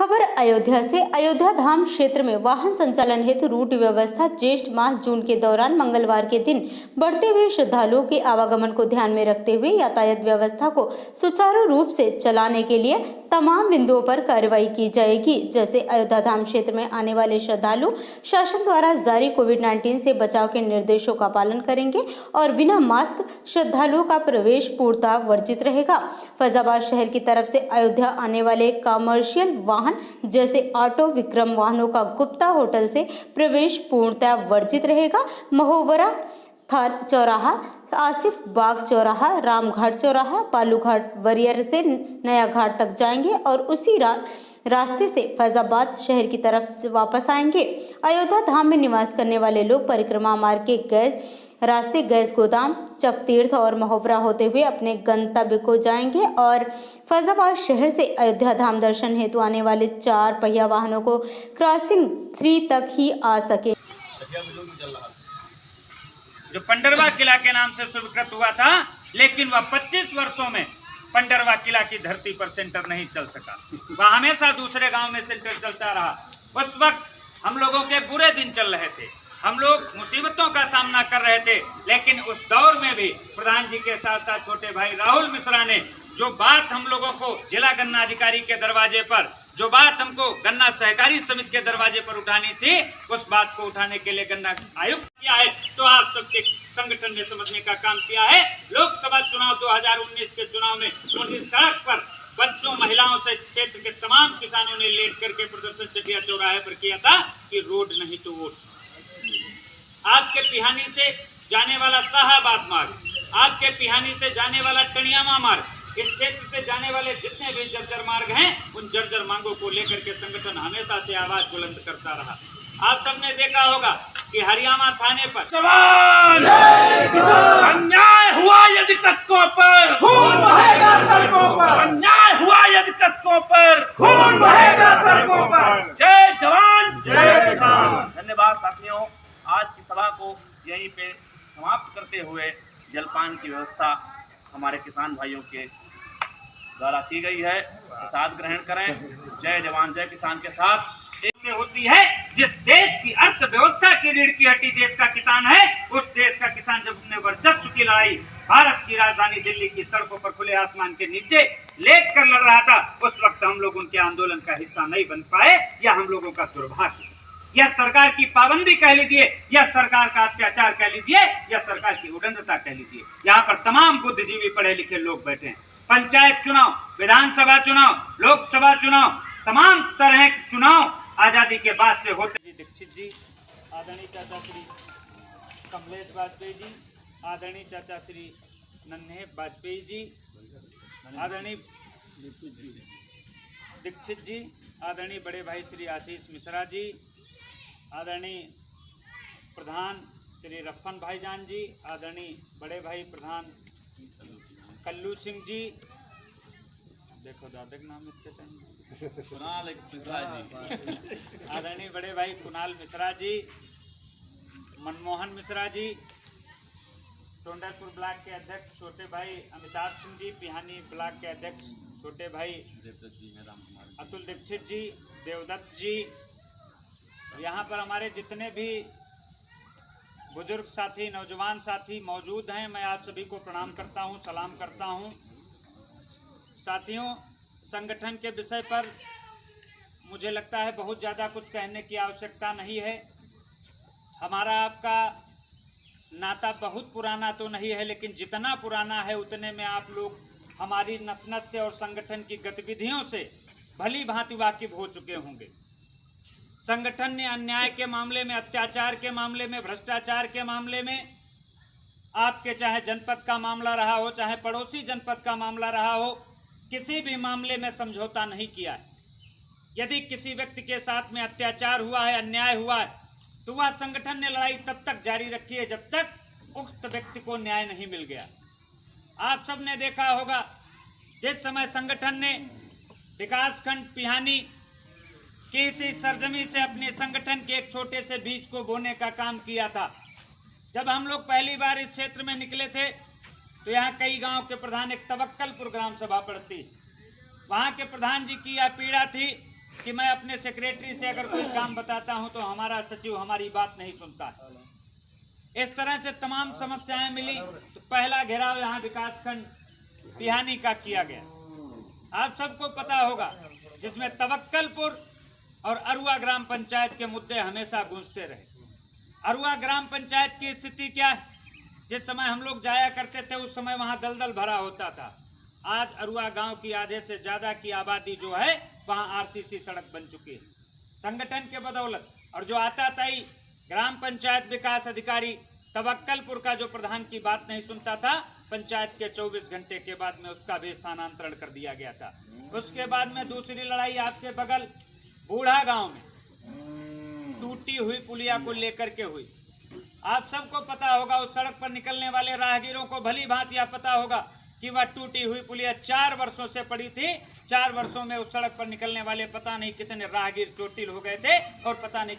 खबर अयोध्या से। अयोध्या धाम क्षेत्र में वाहन संचालन हेतु रूट व्यवस्था ज्येष्ठ माह जून के दौरान मंगलवार के दिन बढ़ते हुए श्रद्धालुओं के आवागमन को ध्यान में रखते हुए यातायात व्यवस्था को सुचारू रूप से चलाने के लिए तमाम बिंदुओं पर कार्रवाई की जाएगी। जैसे अयोध्या धाम क्षेत्र में आने वाले श्रद्धालु शासन द्वारा जारी कोविड-19 से बचाव के निर्देशों का पालन करेंगे और बिना मास्क श्रद्धालुओं का प्रवेश पूर्णतः वर्जित रहेगा। फैजाबाद शहर की तरफ से अयोध्या आने वाले कमर्शियल वाहन जैसे ऑटो विक्रम वाहनों का गुप्ता होटल से प्रवेश पूर्णतः वर्जित रहेगा। महोबरा चौराहा, आसिफ बाग चौराहा, रामघाट चौराहा, बालूघाट वरियर से नया घाट तक जाएंगे और उसी रास्ते से फैजाबाद शहर की तरफ वापस आएंगे। अयोध्या धाम में निवास करने वाले लोग परिक्रमा मार्ग के गैस गोदाम, चक तीर्थ और महोबरा होते हुए अपने गंतव्य को जाएंगे और फैजाबाद शहर से अयोध्या धाम दर्शन हेतु आने वाले 4 पहिया वाहनों को क्रॉसिंग 3 तक ही आ सके। जो पंडरवा किला के नाम से स्वीकृत हुआ था, लेकिन वह 25 वर्षों में पंडरवा किला की धरती पर सेंटर नहीं चल सका। वह हमेशा दूसरे गांव में सेंटर चलता रहा। उस वक्त हम लोगों के बुरे दिन चल रहे थे, हम लोग मुसीबतों का सामना कर रहे थे, लेकिन उस दौर में भी प्रधान जी के साथ साथ छोटे भाई राहुल मिश्रा ने जो बात हम लोगों को जिला गन्ना अधिकारी के दरवाजे पर, जो बात हमको गन्ना सहकारी समिति के दरवाजे पर उठानी थी, उस बात को उठाने के लिए गन्ना आयुक्त किया है। तो आप सबके संगठन ने समझने का काम किया है। लोकसभा चुनाव 2019 के चुनाव में उनकी सड़क पर बच्चों, महिलाओं से क्षेत्र के तमाम किसानों ने लेट करके प्रदर्शन चटिया चौराहे पर किया था कि रोड नहीं तो वोट। आपके पिहानी से जाने वाला शाहाबाद मार्ग, आपके पिहानी से जाने वाला टणियामा मार्ग, इस क्षेत्र से जाने वाले जितने भी जर्जर मार्ग हैं, उन जर्जर मार्गों को लेकर के संगठन हमेशा से आवाज बुलंद करता रहा। आप सबने देखा होगा कि हरियाणा थाने पर अन्याय हुआ यदि कसकों पर खून बहेगा सड़कों पर, अन्याय हुआ यदि कसकों पर खून बहेगा सड़कों पर। जय जवान जय किसान। धन्यवाद साथियों, आज की सभा को यहीं पे समाप्त करते हुए जलपान की व्यवस्था हमारे किसान भाइयों के द्वारा की गई है। प्रसाद ग्रहण करें। जय जवान जय किसान के साथ से होती है। जिस देश की अर्थव्यवस्था की रीढ़ की हड्डी देश का किसान है, उस देश का किसान जब अपने वर्चस्व की लड़ाई भारत की राजधानी दिल्ली की सड़कों पर खुले आसमान के नीचे लेट कर लड़ रहा था, उस वक्त हम लोग उनके आंदोलन का हिस्सा नहीं बन पाए। यह हम लोगों का दुर्भाग्य, यह सरकार की पाबंदी कह लीजिए, यह सरकार का अत्याचार कह लीजिए, यह सरकार की उदंडता कह लीजिए। यहाँ पर तमाम बुद्धिजीवी पढ़े लिखे लोग बैठे हैं। पंचायत चुनाव, विधानसभा चुनाव, लोकसभा चुनाव, तमाम तरह के चुनाव आजादी के बाद से होते। दीक्षित जी, आदरणीय चाचा श्री कमलेश वाजपेयी जी, आदरणीय चाचा श्री नन्हे वाजपेयी जी, आदरणीय दीक्षित जी, आदरणीय बड़े भाई श्री आशीष मिश्रा जी, आदरणीय प्रधान श्री रफन भाईजान जी, आदरणीय बड़े भाई प्रधान कल्लू सिंह जी, देखो दादा के नाम कुणाल मिश्रा जी, आदरणीय बड़े भाई कुणाल मिश्रा जी, मनमोहन मिश्रा जी, टोंडरपुर ब्लॉक के अध्यक्ष छोटे भाई अमिताभ सिंह जी, पिहानी ब्लॉक के अध्यक्ष छोटे भाई अतुल दीक्षित जी, देवदत्त जी, यहाँ पर हमारे जितने भी बुजुर्ग साथी, नौजवान साथी मौजूद हैं, मैं आप सभी को प्रणाम करता हूँ, सलाम करता हूँ। साथियों, संगठन के विषय पर मुझे लगता है बहुत ज़्यादा कुछ कहने की आवश्यकता नहीं है। हमारा आपका नाता बहुत पुराना तो नहीं है, लेकिन जितना पुराना है उतने में आप लोग हमारी नस नस से और संगठन की गतिविधियों से भली भांति वाकिफ हो चुके होंगे। संगठन ने अन्याय के मामले में, अत्याचार के मामले में, भ्रष्टाचार के मामले में, आपके चाहे जनपद का मामला रहा हो, चाहे पड़ोसी जनपद का मामला रहा हो, किसी भी मामले में समझौता नहीं किया है। यदि किसी व्यक्ति के साथ में अत्याचार हुआ है, अन्याय हुआ है, तो वह संगठन ने लड़ाई तब तक जारी रखी है जब तक उक्त व्यक्ति को न्याय नहीं मिल गया। आप सबने देखा होगा, जिस समय संगठन ने विकासखंड पिहानी की इसी सरजमी से अपने संगठन के एक छोटे से बीज को बोने का काम किया था, जब हम लोग पहली बार इस क्षेत्र में निकले थे तो यहाँ कई गांव के प्रधान एक तवक्कलपुर ग्राम सभा पड़ती, वहाँ के प्रधान जी की यह पीड़ा थी कि मैं अपने सेक्रेटरी से अगर कोई काम बताता हूं तो हमारा सचिव हमारी बात नहीं सुनता है। इस तरह से तमाम समस्याएं मिली। तो पहला घेराव यहाँ विकासखंड पिहानी का किया गया। आप सबको पता होगा, जिसमें तवक्कलपुर और अरुआ ग्राम पंचायत के मुद्दे हमेशा गूंजते रहे। अरुआ ग्राम पंचायत की स्थिति क्या है? जिस समय हम लोग जाया करते थे उस समय वहां दलदल भरा होता था। आज अरुआ गांव की आधे से ज्यादा की आबादी जो है वहां आरसीसी सड़क बन चुकी है संगठन के बदौलत। और जो आताताई ग्राम पंचायत विकास अधिकारी तवक्कलपुर का जो प्रधान की बात नहीं सुनता था, पंचायत के 24 घंटे के बाद में उसका भी स्थानांतरण कर दिया गया था। उसके बाद में दूसरी लड़ाई आपके बगल बूढ़ा गांव में टूटी हुई पुलिया को लेकर के हुई। आप सबको पता होगा, उस सड़क पर निकलने वाले राहगीरों को भली भांति यह पता होगा कि वह टूटी हुई पुलिया 4 वर्षों से पड़ी थी। 4 वर्षों में उस सड़क पर निकलने वाले पता नहीं कितने राहगीर चोटिल हो गए थे और पता नहीं